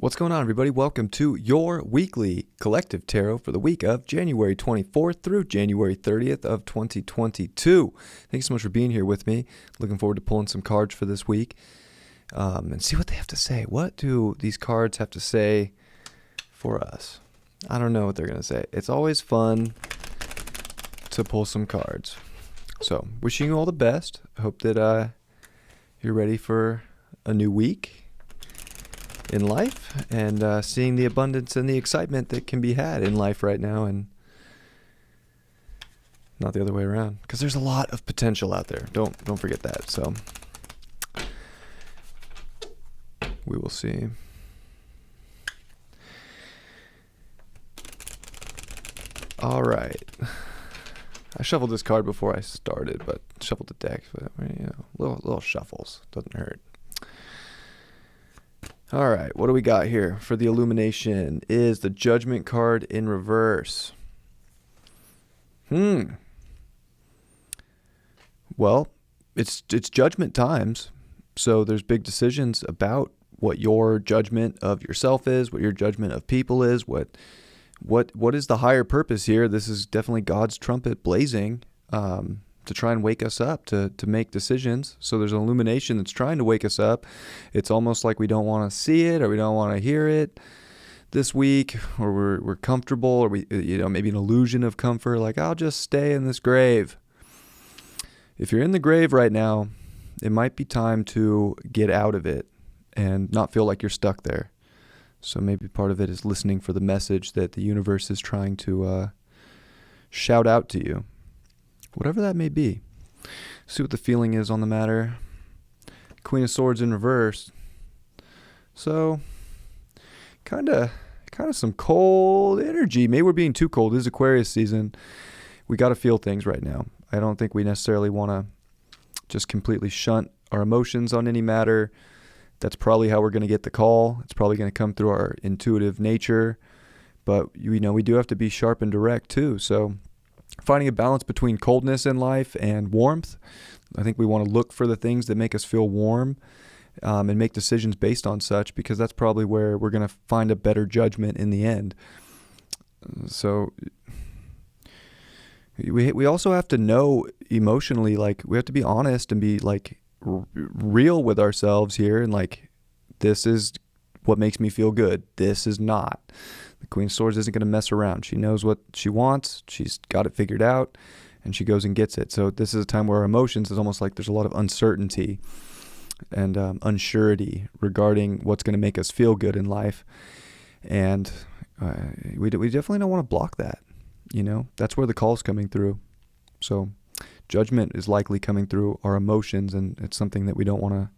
What's going on, everybody? Welcome to your weekly collective tarot for the week of January 24th through January 30th of 2022. Thank you so much for being here with me. Looking forward to pulling some cards for this week and see what they have to say. What do these cards have to say for us? I don't know what they're going to say. It's always fun to pull some cards. So, wishing you all the best. I hope that you're ready for a new week in life and seeing the abundance and the excitement that can be had in life right now, and not the other way around, because there's a lot of potential out there. Don't forget that. So we will see. All right, I shuffled this card before I started, but shuffled the deck, but little shuffles doesn't hurt. All right, what do we got here for the Illumination? Is the Judgment card in reverse. Well, it's judgment times, so there's big decisions about what your judgment of yourself is, what your judgment of people is, what is the higher purpose here. This is definitely God's trumpet blazing to try and wake us up to make decisions. So there's an illumination that's trying to wake us up. It's almost like we don't want to see it or we don't want to hear it this week, or we're comfortable, or we maybe an illusion of comfort, like I'll just stay in this grave. If you're in the grave right now, it might be time to get out of it and not feel like you're stuck there. So maybe part of it is listening for the message that the universe is trying to shout out to you. Whatever that may be. See what the feeling is on the matter. Queen of Swords in reverse. So, kind of some cold energy. Maybe we're being too cold. This is Aquarius season. We got to feel things right now. I don't think we necessarily want to just completely shunt our emotions on any matter. That's probably how we're going to get the call. It's probably going to come through our intuitive nature. But, we do have to be sharp and direct too. So, finding a balance between coldness in life and warmth. I think we want to look for the things that make us feel warm and make decisions based on such, because that's probably where we're going to find a better judgment in the end. So we also have to know emotionally, like we have to be honest and be like real with ourselves here, and like, this is what makes me feel good. This is not. The Queen of Swords isn't going to mess around. She knows what she wants. She's got it figured out, and she goes and gets it. So this is a time where our emotions is almost like there's a lot of uncertainty and unsurety regarding what's going to make us feel good in life. And we definitely don't want to block that. That's where the call's coming through. So judgment is likely coming through our emotions, and it's something that we don't want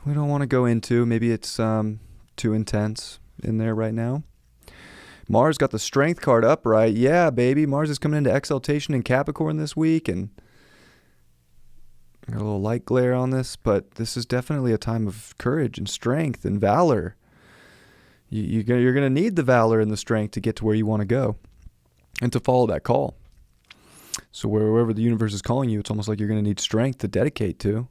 to go into. Maybe it's too intense in there right now. Mars got the Strength card upright. Yeah, baby. Mars is coming into exaltation in Capricorn this week, and got a little light glare on this, but this is definitely a time of courage and strength and valor. You're going to need the valor and the strength to get to where you want to go and to follow that call. So wherever the universe is calling you, it's almost like you're going to need strength to dedicate to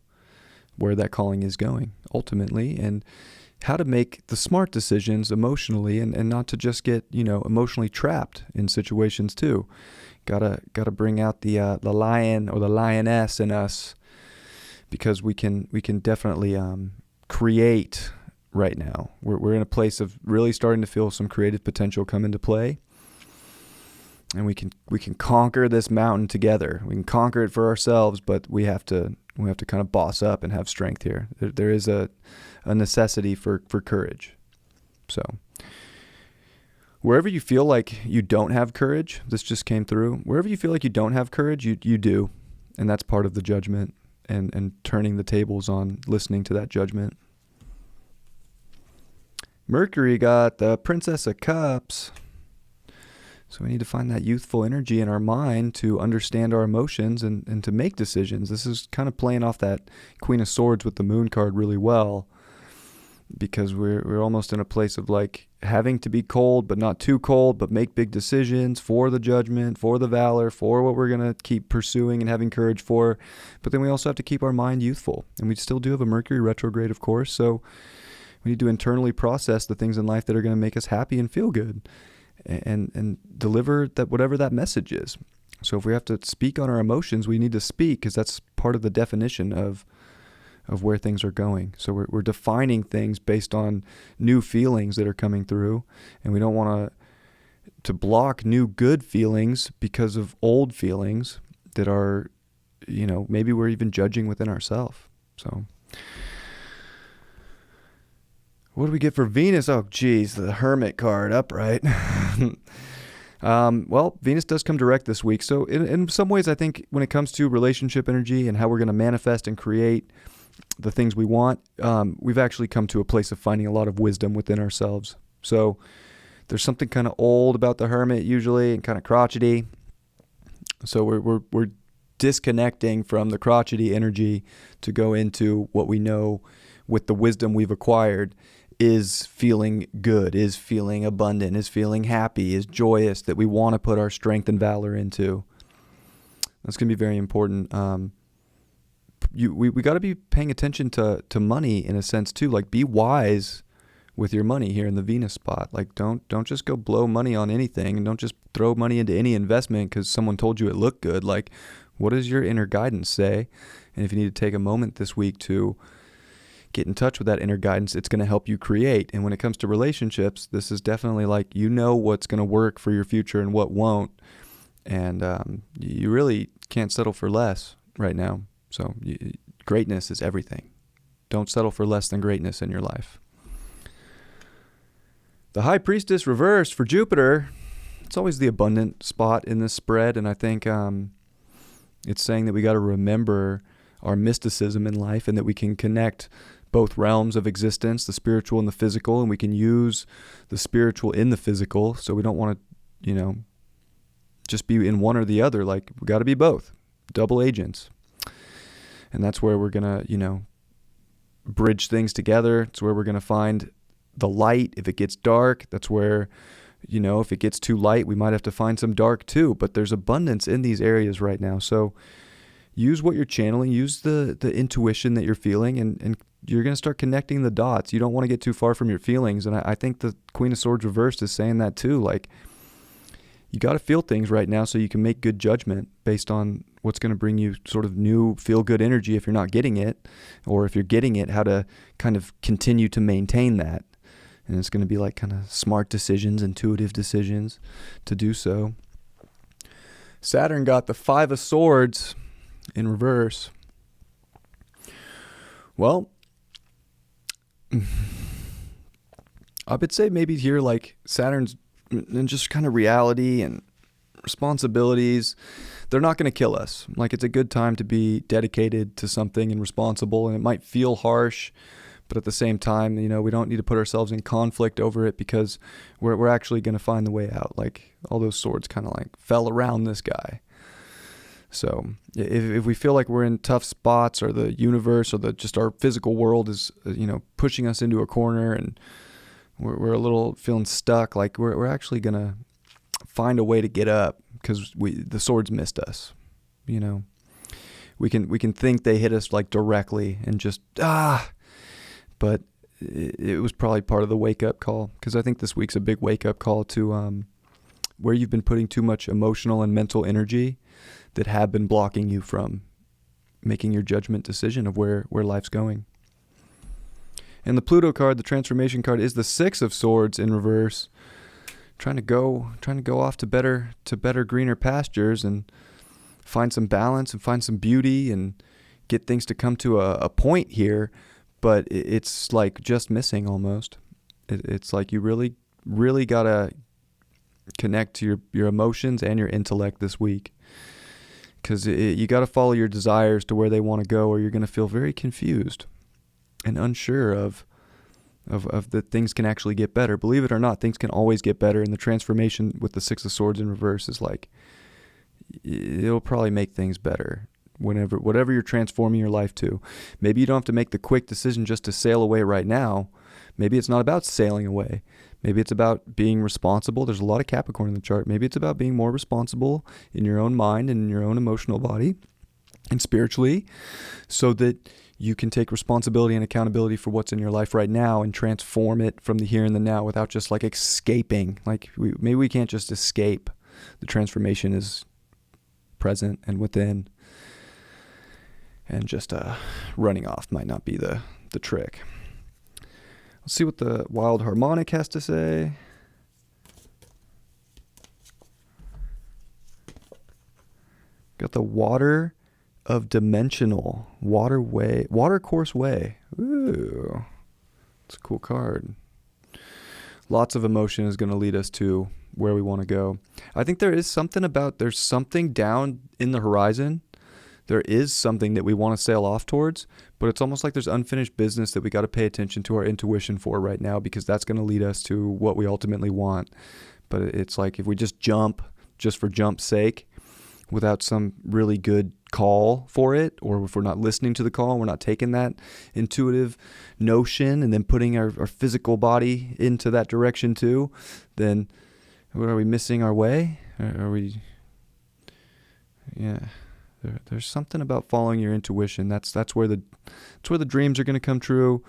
where that calling is going ultimately, and how to make the smart decisions emotionally, and not to just get, emotionally trapped in situations too. Gotta bring out the lion or the lioness in us, because we can definitely create right now. We're in a place of really starting to feel some creative potential come into play. And we can conquer this mountain together. We can conquer it for ourselves, but we have to kind of boss up and have strength here. There is a necessity for courage. So wherever you feel like you don't have courage, this just came through. Wherever you feel like you don't have courage, you do. And that's part of the judgment and turning the tables on listening to that judgment. Mercury got the Princess of Cups. So we need to find that youthful energy in our mind to understand our emotions and to make decisions. This is kind of playing off that Queen of Swords with the Moon card really well, because we're almost in a place of like having to be cold, but not too cold, but make big decisions for the judgment, for the valor, for what we're going to keep pursuing and having courage for. But then we also have to keep our mind youthful. And we still do have a Mercury retrograde, of course. So We need to internally process the things in life that are going to make us happy and feel good, and deliver that, whatever that message is. So if we have to speak on our emotions, we need to speak, because that's part of the definition of where things are going. So we're defining things based on new feelings that are coming through, and we don't want to block new good feelings because of old feelings that are, maybe we're even judging within ourselves. So what do we get for Venus? Oh, geez, the Hermit card upright. Well, Venus does come direct this week. So in some ways, I think when it comes to relationship energy and how we're going to manifest and create the things we want, we've actually come to a place of finding a lot of wisdom within ourselves. So there's something kind of old about the Hermit usually, and kind of crotchety. So we're disconnecting from the crotchety energy to go into what we know with the wisdom we've acquired is feeling good, is feeling abundant, is feeling happy, is joyous, that we want to put our strength and valor into. That's going to be very important. We got to be paying attention to money in a sense too. Like, be wise with your money here in the Venus spot. Like, don't just go blow money on anything, and don't just throw money into any investment because someone told you it looked good. Like, what does your inner guidance say? And if you need to take a moment this week to get in touch with that inner guidance, it's going to help you create. And when it comes to relationships, this is definitely like, what's going to work for your future and what won't. And you really can't settle for less right now. So greatness is everything. Don't settle for less than greatness in your life. The High Priestess reversed for Jupiter. It's always the abundant spot in this spread. And I think it's saying that we got to remember our mysticism in life, and that we can connect both realms of existence, the spiritual and the physical, and we can use the spiritual in the physical. So we don't want to, just be in one or the other. Like, we got to be both, double agents. And that's where we're going to, bridge things together. It's where we're going to find the light. If it gets dark, that's where, if it gets too light, we might have to find some dark too. But there's abundance in these areas right now. So use what you're channeling, use the intuition that you're feeling, and you're going to start connecting the dots. You don't want to get too far from your feelings. And I think the Queen of Swords reversed is saying that too. Like, you got to feel things right now so you can make good judgment based on what's going to bring you sort of new feel-good energy if you're not getting it, or if you're getting it, how to kind of continue to maintain that. And it's going to be like kind of smart decisions, intuitive decisions to do so. Saturn got the Five of Swords in reverse. Well, I would say maybe here, like, Saturn's and just kind of reality and responsibilities, they're not going to kill us. Like, it's a good time to be dedicated to something and responsible, and it might feel harsh, but at the same time, we don't need to put ourselves in conflict over it, because we're actually going to find the way out. Like, all those swords kind of like fell around this guy. So if we feel like we're in tough spots, or the universe or just our physical world is, pushing us into a corner, and we're a little feeling stuck, like we're actually going to find a way to get up, because the swords missed us. We can think they hit us like directly and just, but it was probably part of the wake up call, because I think this week's a big wake up call to where you've been putting too much emotional and mental energy that have been blocking you from making your judgment decision of where life's going. And the Pluto card, the transformation card, is the Six of Swords in reverse, trying to go off to better, greener pastures, and find some balance and find some beauty and get things to come to a point here. But it's like just missing almost. It's like you really, really got to connect to your emotions and your intellect this week. Because you got to follow your desires to where they want to go, or you're going to feel very confused and unsure of that things can actually get better. Believe it or not, things can always get better. And the transformation with the Six of Swords in reverse is like, it'll probably make things better whatever you're transforming your life to. Maybe you don't have to make the quick decision just to sail away right now. Maybe it's not about sailing away. Maybe it's about being responsible. There's a lot of Capricorn in the chart. Maybe it's about being more responsible in your own mind and in your own emotional body. and spiritually, so that you can take responsibility and accountability for what's in your life right now and transform it from the here and the now without just like escaping. Like maybe we can't just escape. The transformation is present and within, and just running off might not be the trick. Let's see what the wild harmonic has to say. Got the water of dimensional water course way. Ooh, it's a cool card. Lots of emotion is going to lead us to where we want to go. I think there's something down in the horizon. There is something that we want to sail off towards, but it's almost like there's unfinished business that we got to pay attention to our intuition for right now, because that's going to lead us to what we ultimately want. But it's like if we just jump just for jump's sake without some really good call for it, or if we're not listening to the call, we're not taking that intuitive notion and then putting our physical body into that direction too, then are we missing our way? Are we? Yeah. There's something about following your intuition. That's where the dreams are going to come true.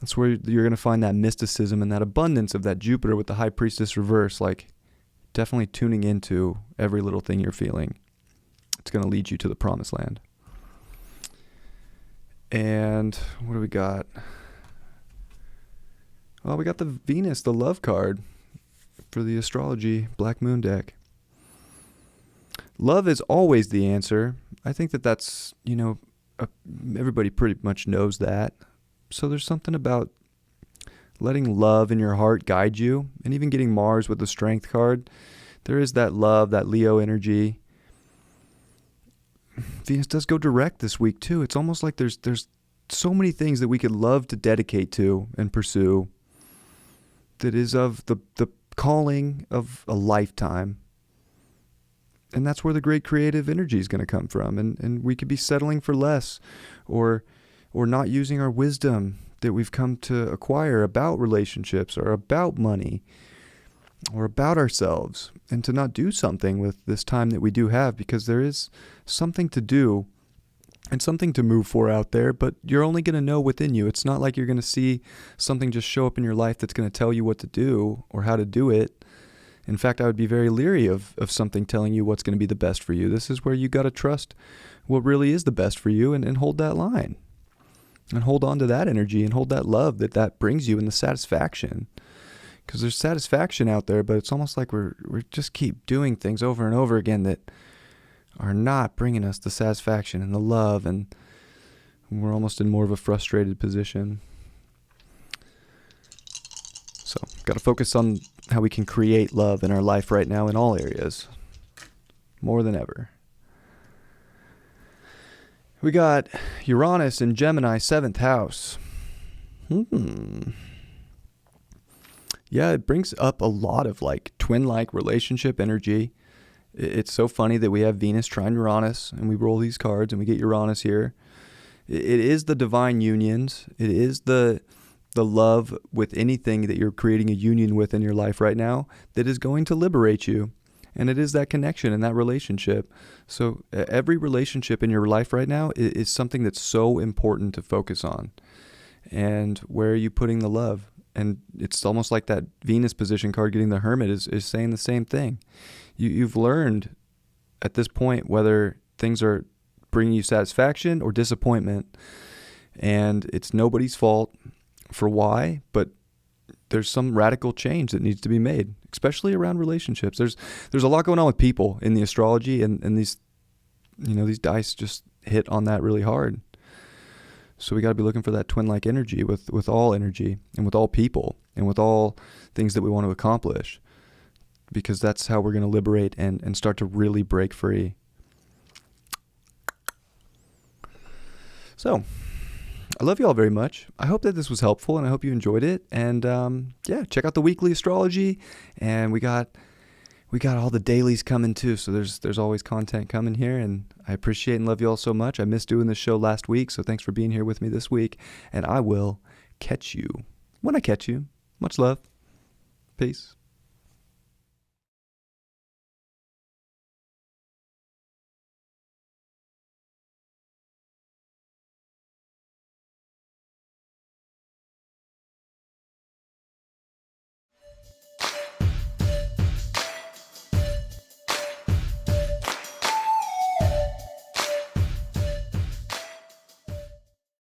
That's where you're going to find that mysticism and that abundance of that Jupiter with the High Priestess reverse. Like, definitely tuning into every little thing you're feeling. It's going to lead you to the promised land. And what do we got? Well, we got the Venus, the love card for the astrology Black Moon deck. Love is always the answer. I think that's, everybody pretty much knows that. So there's something about letting love in your heart guide you, and even getting Mars with the Strength card. There is that love, that Leo energy. Venus does go direct this week too. It's almost like there's so many things that we could love to dedicate to and pursue that is of the calling of a lifetime. And that's where the great creative energy is going to come from. And we could be settling for less, or not using our wisdom that we've come to acquire about relationships or about money or about ourselves, and to not do something with this time that we do have, because there is something to do and something to move for out there, but you're only going to know within you. It's not like you're going to see something just show up in your life that's going to tell you what to do or how to do it. In fact, I would be very leery of something telling you what's going to be the best for you. This is where you got to trust what really is the best for you, and hold that line and hold on to that energy and hold that love that brings you, and the satisfaction. Because there's satisfaction out there, but it's almost like we're just keep doing things over and over again that are not bringing us the satisfaction and the love, and we're almost in more of a frustrated position. So, got to focus on how we can create love in our life right now in all areas, more than ever. We got Uranus in Gemini, 7th house. Yeah, it brings up a lot of like twin-like relationship energy. It's so funny that we have Venus trine Uranus, and we roll these cards and we get Uranus here. It is the divine unions. It is the love with anything that you're creating a union with in your life right now that is going to liberate you. And it is that connection and that relationship. So every relationship in your life right now is something that's so important to focus on. And where are you putting the love? And it's almost like that Venus position card getting the Hermit is saying the same thing. You've learned at this point whether things are bringing you satisfaction or disappointment. And it's nobody's fault for why, but there's some radical change that needs to be made, especially around relationships. There's a lot going on with people in the astrology, and these dice just hit on that really hard. So we got to be looking for that twin-like energy with all energy and with all people and with all things that we want to accomplish, because that's how we're going to liberate and start to really break free. So I love you all very much. I hope that this was helpful, and I hope you enjoyed it. And check out the weekly astrology, and we got all the dailies coming too. So there's always content coming here, and I appreciate and love you all so much. I missed doing this show last week, so thanks for being here with me this week. And I will catch you when I catch you. Much love. Peace.